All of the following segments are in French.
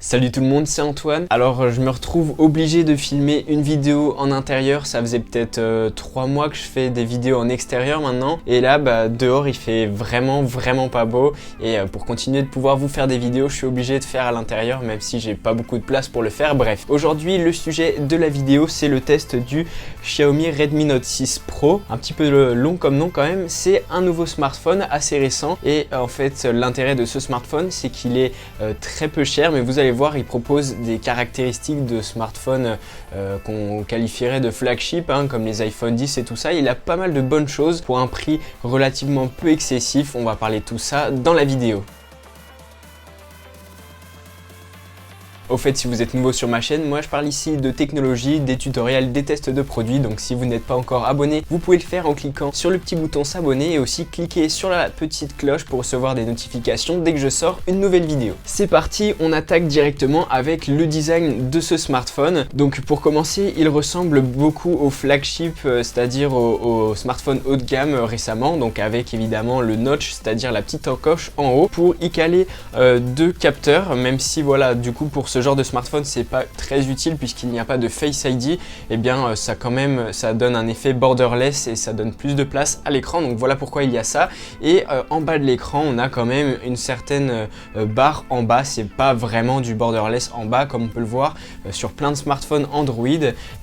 Salut tout le monde, c'est Antoine. Alors je me retrouve obligé de filmer une vidéo en intérieur. Ça faisait peut-être 3 mois que je fais des vidéos en extérieur maintenant. Et là dehors il fait vraiment pas beau. Et pour continuer de pouvoir vous faire des vidéos, je suis obligé de faire à l'intérieur même si j'ai pas beaucoup de place pour le faire. Bref, aujourd'hui le sujet de la vidéo c'est le test du Xiaomi Redmi Note 6 Pro. Un petit peu long comme nom quand même. C'est un nouveau smartphone assez récent. Et en fait l'intérêt de ce smartphone c'est qu'il est très peu cher, mais vous allez voir, il propose des caractéristiques de smartphone qu'on qualifierait de flagship, comme les iPhone 10 et tout ça. Il a pas mal de bonnes choses pour un prix relativement peu excessif. On va parler de tout ça dans la vidéo. Au fait, si vous êtes nouveau sur ma chaîne, moi je parle ici de technologie, des tutoriels, des tests de produits. Donc si vous n'êtes pas encore abonné, vous pouvez le faire en cliquant sur le petit bouton s'abonner et aussi cliquer sur la petite cloche pour recevoir des notifications dès que je sors une nouvelle vidéo. C'est parti, on attaque directement avec le design de ce smartphone. Donc pour commencer, il ressemble beaucoup au flagship, c'est-à-dire au smartphone haut de gamme récemment. Donc avec évidemment le notch, c'est-à-dire la petite encoche en haut pour y caler deux capteurs, même si voilà, du coup pour ce genre de smartphone c'est pas très utile puisqu'il n'y a pas de Face ID, et bien ça donne un effet borderless et ça donne plus de place à l'écran. Donc voilà pourquoi il y a ça. Et en bas de l'écran on a quand même une certaine barre en bas. C'est pas vraiment du borderless en bas comme on peut le voir sur plein de smartphones Android.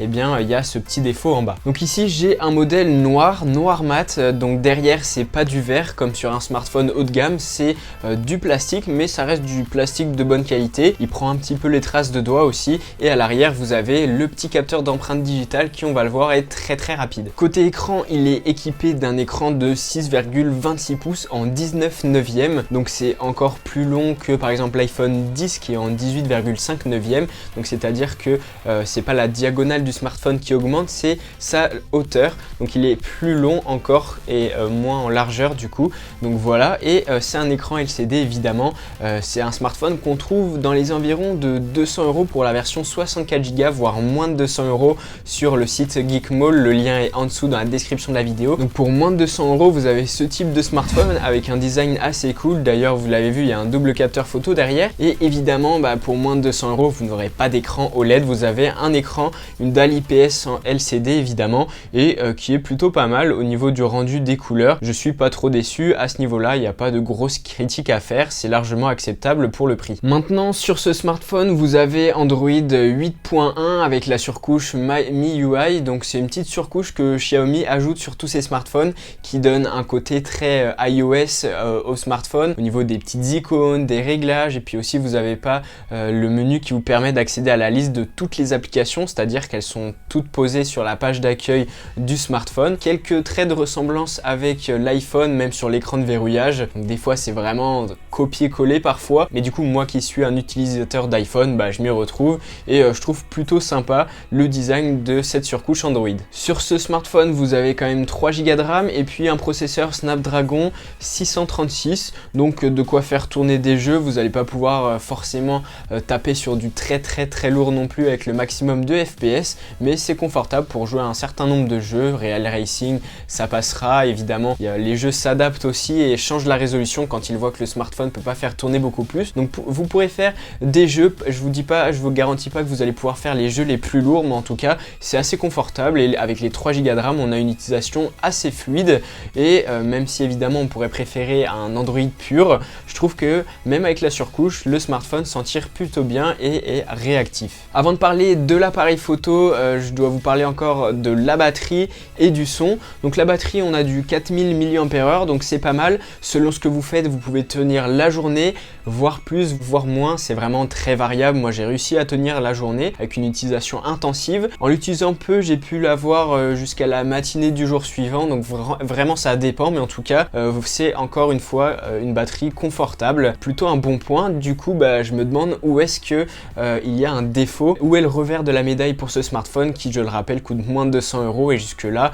Et bien il y a ce petit défaut en bas. Donc ici j'ai un modèle noir mat, donc derrière c'est pas du verre comme sur un smartphone haut de gamme, c'est du plastique, mais ça reste du plastique de bonne qualité. Il prend un petit peu les traces de doigts aussi, et à l'arrière vous avez le petit capteur d'empreinte digitale qui, on va le voir, est très rapide. Côté écran, il est équipé d'un écran de 6,26 pouces en 19/9, donc c'est encore plus long que par exemple l'iPhone 10 qui est en 18,5/9. Donc c'est à dire que c'est pas la diagonale du smartphone qui augmente, c'est sa hauteur. Donc il est plus long encore et moins en largeur du coup. Donc voilà, et c'est un écran LCD évidemment. C'est un smartphone qu'on trouve dans les environs de 200 € pour la version 64 Go, voire moins de 200 € sur le site Geekmall. Le lien est en dessous dans la description de la vidéo. Donc pour moins de 200 € vous avez ce type de smartphone avec un design assez cool. D'ailleurs vous l'avez vu, il y a un double capteur photo derrière. Et évidemment pour moins de 200 € vous n'aurez pas d'écran OLED, vous avez un écran, une dalle IPS en LCD évidemment, et qui est plutôt pas mal au niveau du rendu des couleurs. Je suis pas trop déçu à ce niveau là, il n'y a pas de grosses critiques à faire, c'est largement acceptable pour le prix. Maintenant sur ce smartphone vous avez Android 8.1 avec la surcouche MIUI. Donc c'est une petite surcouche que Xiaomi ajoute sur tous ses smartphones qui donne un côté très iOS au smartphone au niveau des petites icônes, des réglages, et puis aussi vous n'avez pas le menu qui vous permet d'accéder à la liste de toutes les applications, c'est-à-dire qu'elles sont toutes posées sur la page d'accueil du smartphone. Quelques traits de ressemblance avec l'iPhone, même sur l'écran de verrouillage. Donc des fois c'est vraiment copier-coller parfois, mais du coup moi qui suis un utilisateur d'iPhone, je m'y retrouve et je trouve plutôt sympa le design de cette surcouche Android. Sur ce smartphone vous avez quand même 3 Go de RAM et puis un processeur Snapdragon 636, donc de quoi faire tourner des jeux. Vous n'allez pas pouvoir forcément taper sur du très lourd non plus avec le maximum de FPS, mais c'est confortable pour jouer à un certain nombre de jeux. Real Racing ça passera évidemment, les jeux s'adaptent aussi et changent la résolution quand ils voient que le smartphone peut pas faire tourner beaucoup plus. Donc vous pourrez faire des jeux, je vous garantis pas que vous allez pouvoir faire les jeux les plus lourds, mais en tout cas c'est assez confortable, et avec les 3 Go de RAM on a une utilisation assez fluide. Et même si évidemment on pourrait préférer un Android pur, je trouve que même avec la surcouche le smartphone s'en tire plutôt bien et est réactif. Avant de parler de l'appareil photo, je dois vous parler encore de la batterie et du son. Donc la batterie, on a du 4000 mAh, donc c'est pas mal. Selon ce que vous faites vous pouvez tenir la journée, voire plus, voire moins, c'est vraiment très variable. Moi j'ai réussi à tenir la journée avec une utilisation intensive. En l'utilisant peu, j'ai pu l'avoir jusqu'à la matinée du jour suivant, donc vraiment ça dépend, mais en tout cas c'est encore une fois une batterie confortable, plutôt un bon point. Du coup je me demande où est-ce que il y a un défaut, où est le revers de la médaille pour ce smartphone qui, je le rappelle, coûte moins de 200 € et jusque là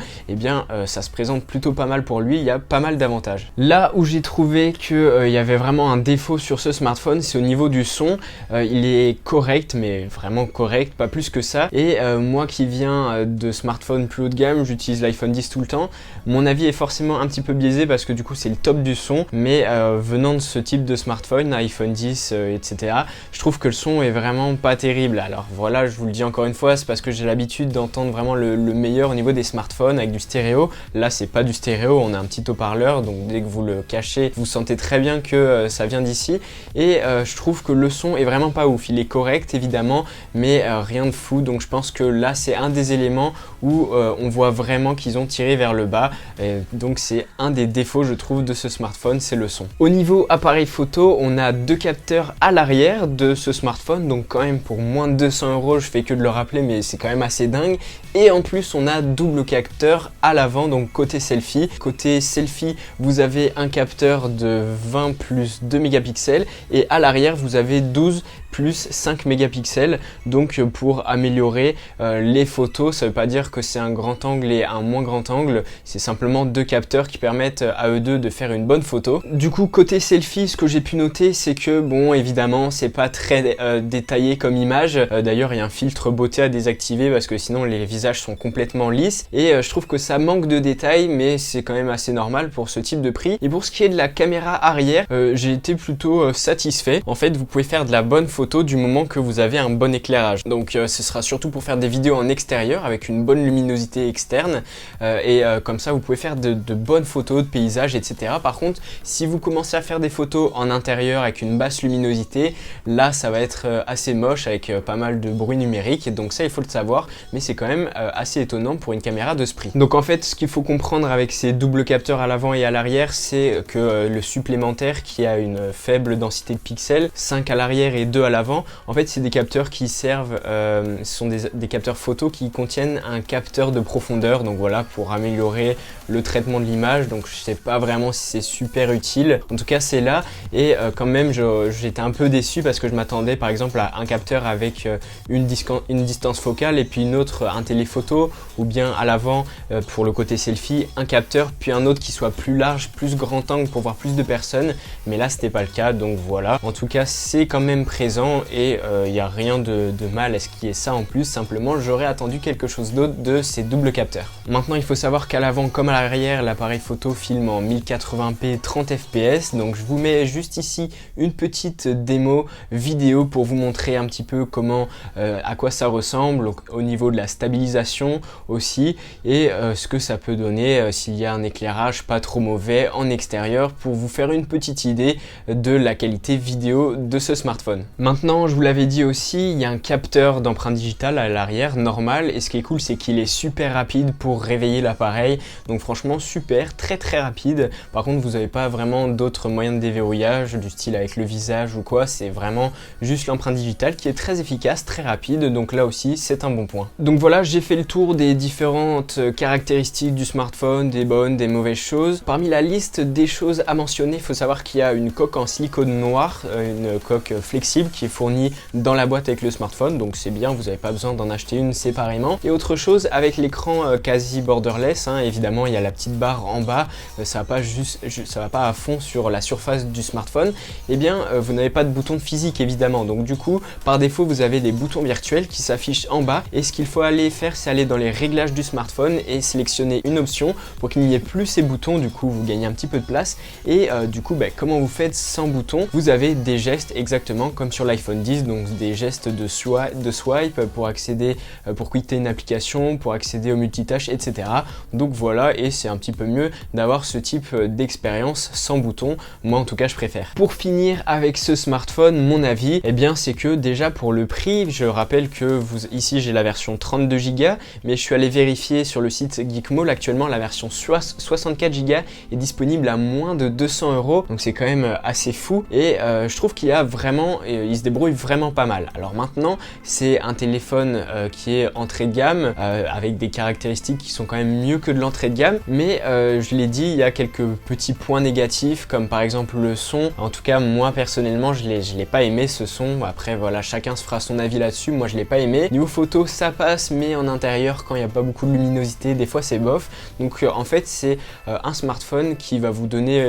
ça se présente plutôt pas mal pour lui. Il y a pas mal d'avantages. Là où j'ai trouvé que il y avait vraiment un défaut sur ce smartphone, c'est au niveau du son. Il il est correct, mais vraiment correct, pas plus que ça. Et moi qui viens de smartphones plus haut de gamme, j'utilise l'iPhone 10 tout le temps. Mon avis est forcément un petit peu biaisé parce que du coup c'est le top du son, mais venant de ce type de smartphone, iPhone 10, etc., je trouve que le son est vraiment pas terrible. Alors voilà, je vous le dis encore une fois, c'est parce que j'ai l'habitude d'entendre vraiment le meilleur au niveau des smartphones avec du stéréo. Là c'est pas du stéréo, on a un petit haut-parleur, donc dès que vous le cachez, vous sentez très bien que ça vient d'ici. Et je trouve que le son est vraiment pas ouf. Il est correct évidemment, mais rien de fou. Donc je pense que là c'est un des éléments où on voit vraiment qu'ils ont tiré vers le bas. Et donc c'est un des défauts je trouve de ce smartphone, c'est le son. Au niveau appareil photo, on a deux capteurs à l'arrière de ce smartphone, donc quand même pour moins de 200 €, je fais que de le rappeler, mais c'est quand même assez dingue. Et en plus on a double capteur à l'avant, donc côté selfie. Côté selfie, vous avez un capteur de 20 plus 2 mégapixels et à l'arrière vous avez 12 plus 5 mégapixels, donc pour améliorer les photos. Ça veut pas dire que c'est un grand angle et un moins grand angle, c'est simplement deux capteurs qui permettent à eux deux de faire une bonne photo. Du coup côté selfie, ce que j'ai pu noter, c'est que bon, évidemment c'est pas très détaillé comme image. D'ailleurs il y a un filtre beauté à désactiver parce que sinon les visages sont complètement lisses, et je trouve que ça manque de détails, mais c'est quand même assez normal pour ce type de prix. Et pour ce qui est de la caméra arrière, j'ai été plutôt satisfait. En fait vous pouvez faire de la bonne photo du moment que vous avez un bon éclairage. Donc ce sera surtout pour faire des vidéos en extérieur avec une bonne luminosité externe, et comme ça vous pouvez faire de bonnes photos de paysages, etc. Par contre, si vous commencez à faire des photos en intérieur avec une basse luminosité, là ça va être assez moche avec pas mal de bruit numérique, et donc ça il faut le savoir, mais c'est quand même assez étonnant pour une caméra de ce prix. Donc en fait ce qu'il faut comprendre avec ces doubles capteurs à l'avant et à l'arrière, c'est que le supplémentaire qui a une faible densité de pixels, 5 à l'arrière et 2 à l'avant, en fait c'est des capteurs qui servent, ce sont des capteurs photo qui contiennent un capteur de profondeur, donc voilà, pour améliorer le traitement de l'image. Donc je sais pas vraiment si c'est super utile, en tout cas c'est là. Et quand même j'étais un peu déçu parce que je m'attendais par exemple à un capteur avec une distance focale et puis une autre, un téléphoto, ou bien à l'avant pour le côté selfie, un capteur puis un autre qui soit plus large, plus grand angle pour voir plus de personnes, mais là c'était pas le cas. Donc voilà, en tout cas c'est quand même présent, et il n'y a rien de mal à ce qu'il y ait ça en plus. Simplement j'aurais attendu quelque chose d'autre de ces doubles capteurs. Maintenant il faut savoir qu'à l'avant comme à l'arrière, l'appareil photo filme en 1080p 30 fps, donc je vous mets juste ici une petite démo vidéo pour vous montrer un petit peu comment, à quoi ça ressemble au niveau de la stabilisation aussi, et ce que ça peut donner s'il y a un éclairage pas trop mauvais en extérieur, pour vous faire une petite idée de la qualité vidéo de ce smartphone. Maintenant, je vous l'avais dit aussi, il y a un capteur d'empreinte digitale à l'arrière normal, et ce qui est cool c'est qu'il est super rapide pour réveiller l'appareil, donc franchement super, très rapide. Par contre vous n'avez pas vraiment d'autres moyens de déverrouillage du style avec le visage ou quoi, c'est vraiment juste l'empreinte digitale qui est très efficace, très rapide, donc là aussi c'est un bon point. Donc voilà, j'ai fait le tour des différentes caractéristiques du smartphone, des bonnes, des mauvaises choses. Parmi la liste des choses à mentionner, il faut savoir qu'il y a une coque en silicone noir, une coque flexible qui est fournie dans la boîte avec le smartphone, donc c'est bien, vous n'avez pas besoin d'en acheter une séparément. Et autre chose, avec l'écran quasi borderless, évidemment il y a la petite barre en bas, ça va pas à fond sur la surface du smartphone, et bien vous n'avez pas de bouton physique évidemment, donc du coup par défaut vous avez des boutons virtuels qui s'affichent en bas, et ce qu'il faut aller faire c'est aller dans les réglages du smartphone et sélectionner une option pour qu'il n'y ait plus ces boutons. Du coup vous gagnez un petit peu de place, et du coup comment vous faites sans bouton? Vous avez des gestes exactement comme sur l'iPhone 10, donc des gestes de swipe pour accéder, pour quitter une application, pour accéder au multitâche, etc. Donc voilà, et c'est un petit peu mieux d'avoir ce type d'expérience sans bouton. Moi en tout cas je préfère. Pour finir avec ce smartphone, mon avis, c'est que déjà pour le prix, je rappelle que ici j'ai la version 32 Go, mais je suis allé vérifier sur le site Geekmall, actuellement la version 64 Go est disponible à moins de 200 €, donc c'est quand même assez fou, et je trouve qu'il y a vraiment, il se débrouille vraiment pas mal. Alors maintenant c'est un téléphone qui est entrée de gamme, avec des caractéristiques qui sont quand même mieux que de l'entrée de gamme, mais je l'ai dit, il y a quelques petits points négatifs comme par exemple le son. En tout cas moi personnellement je l'ai pas aimé ce son. Après voilà, chacun se fera son avis là-dessus, moi je l'ai pas aimé. Niveau photo ça passe, mais en intérieur quand il n'y a pas beaucoup de luminosité des fois c'est bof. Donc en fait c'est un smartphone qui va vous donner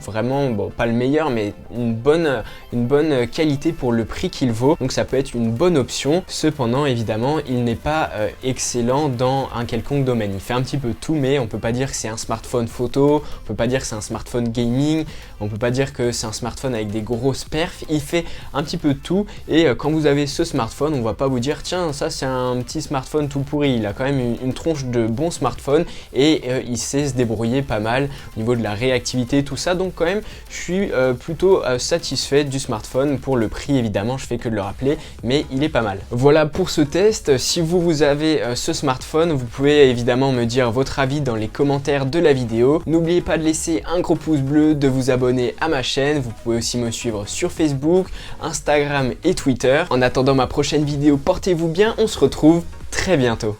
vraiment, bon pas le meilleur, mais une bonne qualité pour le prix qu'il vaut, donc ça peut être une bonne option. Cependant évidemment il n'est pas excellent dans un quelconque domaine. Il fait un petit peu tout, mais on peut pas dire que c'est un smartphone photo, on peut pas dire que c'est un smartphone gaming, on peut pas dire que c'est un smartphone avec des grosses perfs. Il fait un petit peu tout, et quand vous avez ce smartphone, on va pas vous dire tiens ça c'est un petit smartphone tout pourri. Il a quand même une tronche de bon smartphone et il sait se débrouiller pas mal au niveau de la réactivité, tout ça. Donc quand même je suis plutôt satisfait du smartphone. Pour le prix évidemment, je fais que de le rappeler, mais il est pas mal. Voilà pour ce test. Si vous avez ce smartphone, vous pouvez évidemment me dire votre avis dans les commentaires de la vidéo. N'oubliez pas de laisser un gros pouce bleu, de vous abonner à ma chaîne. Vous pouvez aussi me suivre sur Facebook, Instagram et Twitter. En attendant ma prochaine vidéo, portez-vous bien, on se retrouve très bientôt.